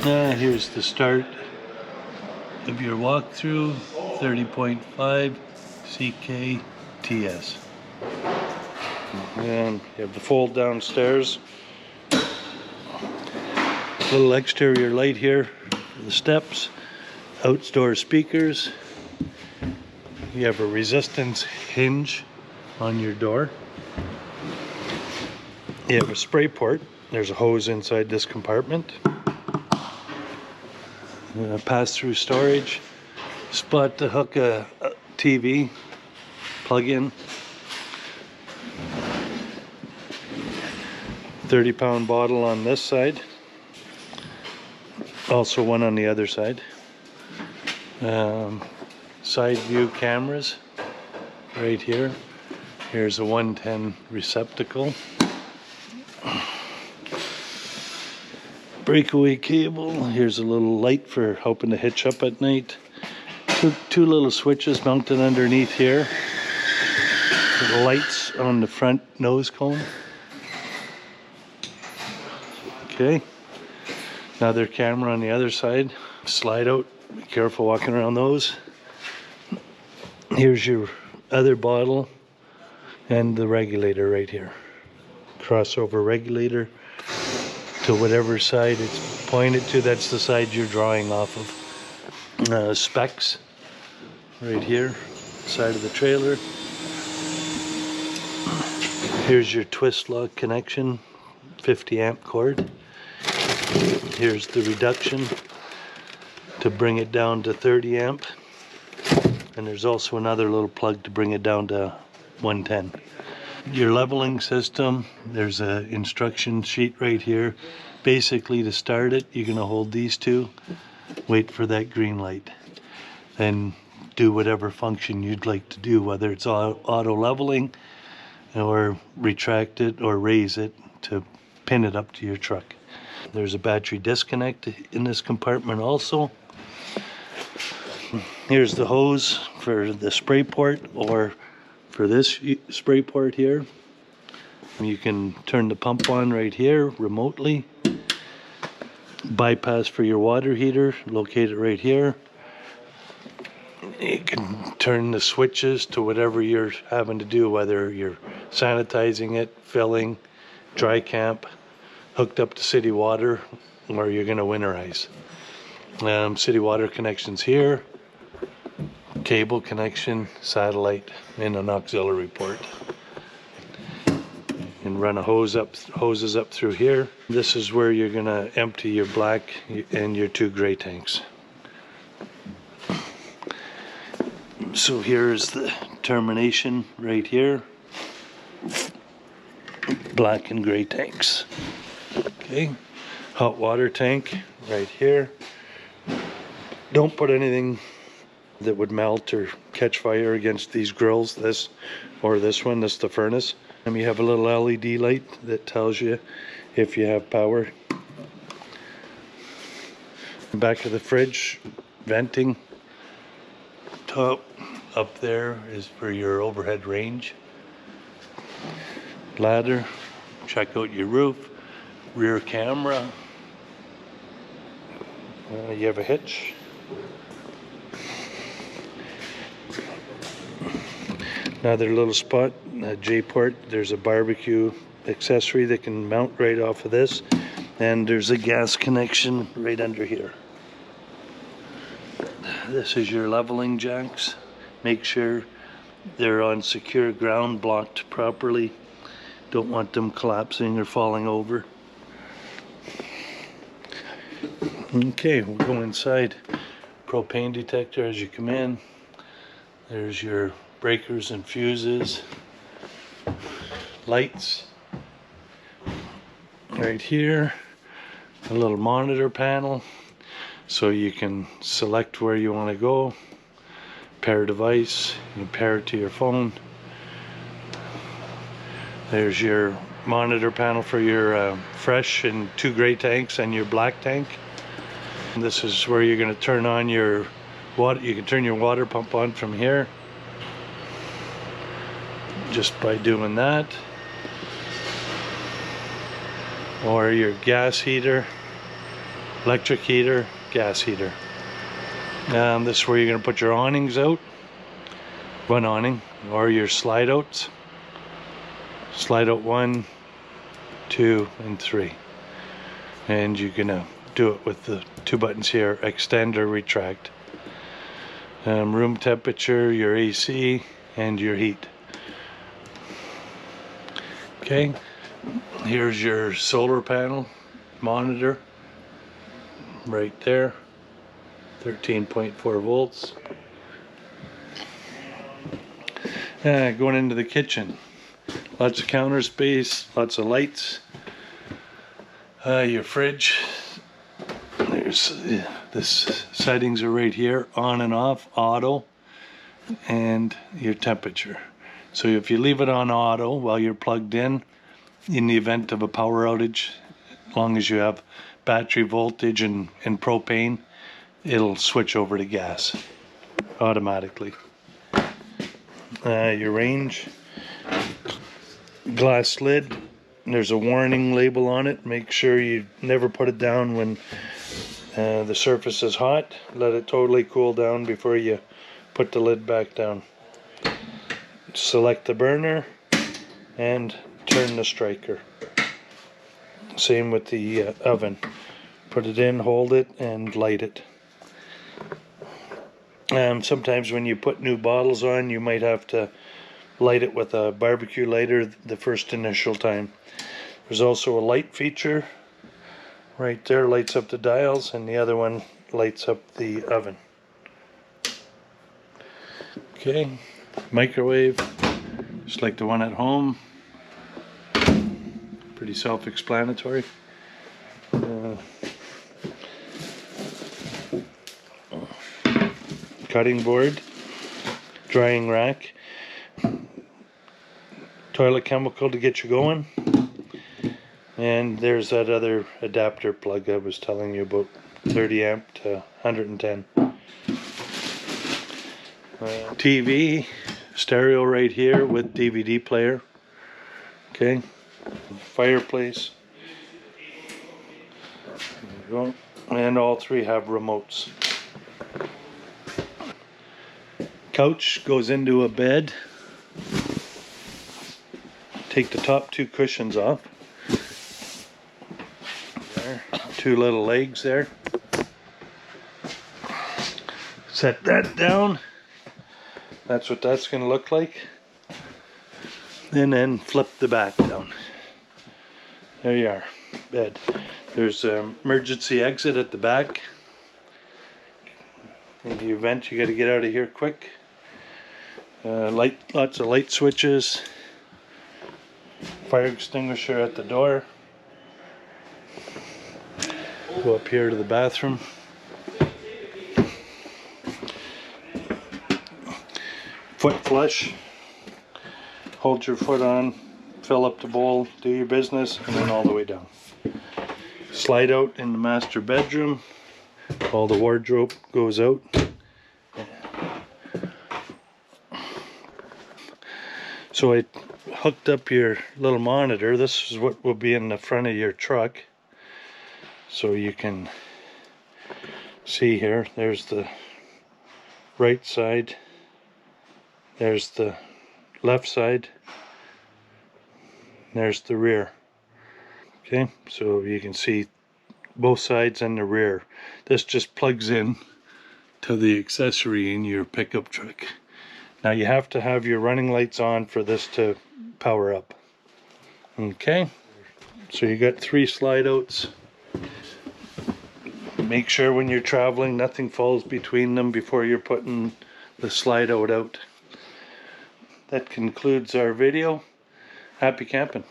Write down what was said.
Here's the start of your walkthrough, 30.5 CKTS. And you have the fold downstairs. Little exterior light here for the steps. Outdoor speakers. You have a resistance hinge on your door. You have a spray port. There's a hose inside this compartment. Pass-through storage. Spot to hook a TV. Plug-in. 30-pound bottle on this side. Also one on the other side. Side view cameras right here. Here's a 110 receptacle. Breakaway cable. Here's a little light for helping to hitch up at night. Two little switches mounted underneath here. The lights on the front nose cone. Okay. Another camera on the other side. Slide out. Be careful walking around those. Here's your other bottle and the regulator right here. Crossover regulator to whatever side it's pointed to. That's the side you're drawing off of. Specs right here, side of the trailer. Here's your twist lock connection, 50 amp cord. Here's the reduction to bring it down to 30 amp. And there's also another little plug to bring it down to 110. Your leveling system, there's an instruction sheet right here. Basically, to start it, you're going to hold these two, wait for that green light, and do whatever function you'd like to do, whether it's auto leveling or retract it or raise it to pin it up to your truck. There's a battery disconnect in this compartment also. Here's the hose for the spray port, or for this spray port here. You can turn the pump on right here remotely. Bypass for your water heater, located right here. You can turn the switches to whatever you're having to do, whether you're sanitizing it, filling, dry camp, hooked up to city water, or you're going to winterize. City water connections here. Cable connection, satellite, and an auxiliary port. And run a hoses up through here. This is where you're gonna empty your black and your two gray tanks. So here's the termination right here. Black and gray tanks. Okay, hot water tank right here. Don't put anything that would melt or catch fire against these grills, this or this one. This is the furnace. And you have a little LED light that tells you if you have power. Back of the fridge, venting. Top up there is for your overhead range. Ladder, check out your roof. Rear camera. You have a hitch. Another little spot, a J-port. There's a barbecue accessory that can mount right off of this. And there's a gas connection right under here. This is your leveling jacks. Make sure they're on secure ground, blocked properly. Don't want them collapsing or falling over. Okay, we'll go inside. Propane detector as you come in. There's your breakers and fuses, lights right here, a little monitor panel so you can select where you want to go, pair device, you can pair it to your phone. There's your monitor panel for your fresh and two gray tanks and your black tank. And this is where you're going to turn on your water. You can turn your water pump on from here just by doing that, or your gas heater electric heater, gas heater. This is where you're going to put your awnings out. One awning, or your slide outs. Slide out 1, 2, and 3. And you're going to do it with the 2 buttons here, extend or retract. Room temperature, your AC, and your heat. Okay, here's your solar panel monitor right there, 13.4 volts. Going into the kitchen, lots of counter space, lots of lights. Your fridge, there's this settings are right here, on and off, auto, and your temperature. So if you leave it on auto while you're plugged in the event of a power outage, as long as you have battery voltage and propane, it'll switch over to gas automatically. Your range, glass lid, there's a warning label on it. Make sure you never put it down when the surface is hot. Let it totally cool down before you put the lid back down. Select the burner and turn the striker. Same with the oven. Put it in, hold it, and light it. Sometimes when you put new bottles on, you might have to light it with a barbecue lighter the first initial time. There's also a light feature right there, lights up the dials, and the other one lights up the oven. Okay, microwave, just like the one at home. Pretty self-explanatory. Cutting board, drying rack, toilet chemical to get you going, and there's that other adapter plug I was telling you about, 30 amp to 110. TV, stereo right here with DVD player. Okay, fireplace. There you go. And all 3 have remotes. Couch goes into a bed. Take the top 2 cushions off. There, 2 little legs there. Set that down. That's what that's going to look like. And then flip the back down. There you are, bed. There's an emergency exit at the back. In the event you got to get out of here quick. Lots of light switches. Fire extinguisher at the door. Go up here to the bathroom. Foot flush. Hold your foot on, fill up the bowl, do your business, and then all the way down. Slide out in the master bedroom. All the wardrobe goes out. So I hooked up your little monitor. This is what will be in the front of your truck. So you can see here, there's the right side, there's the left side, there's the rear. Okay, so you can see both sides and the rear. This just plugs in to the accessory in your pickup truck. Now you have to have your running lights on for this to power up. Okay, so you got 3 slide outs. Make sure when you're traveling nothing falls between them before you're putting the slide out. That concludes our video. Happy camping.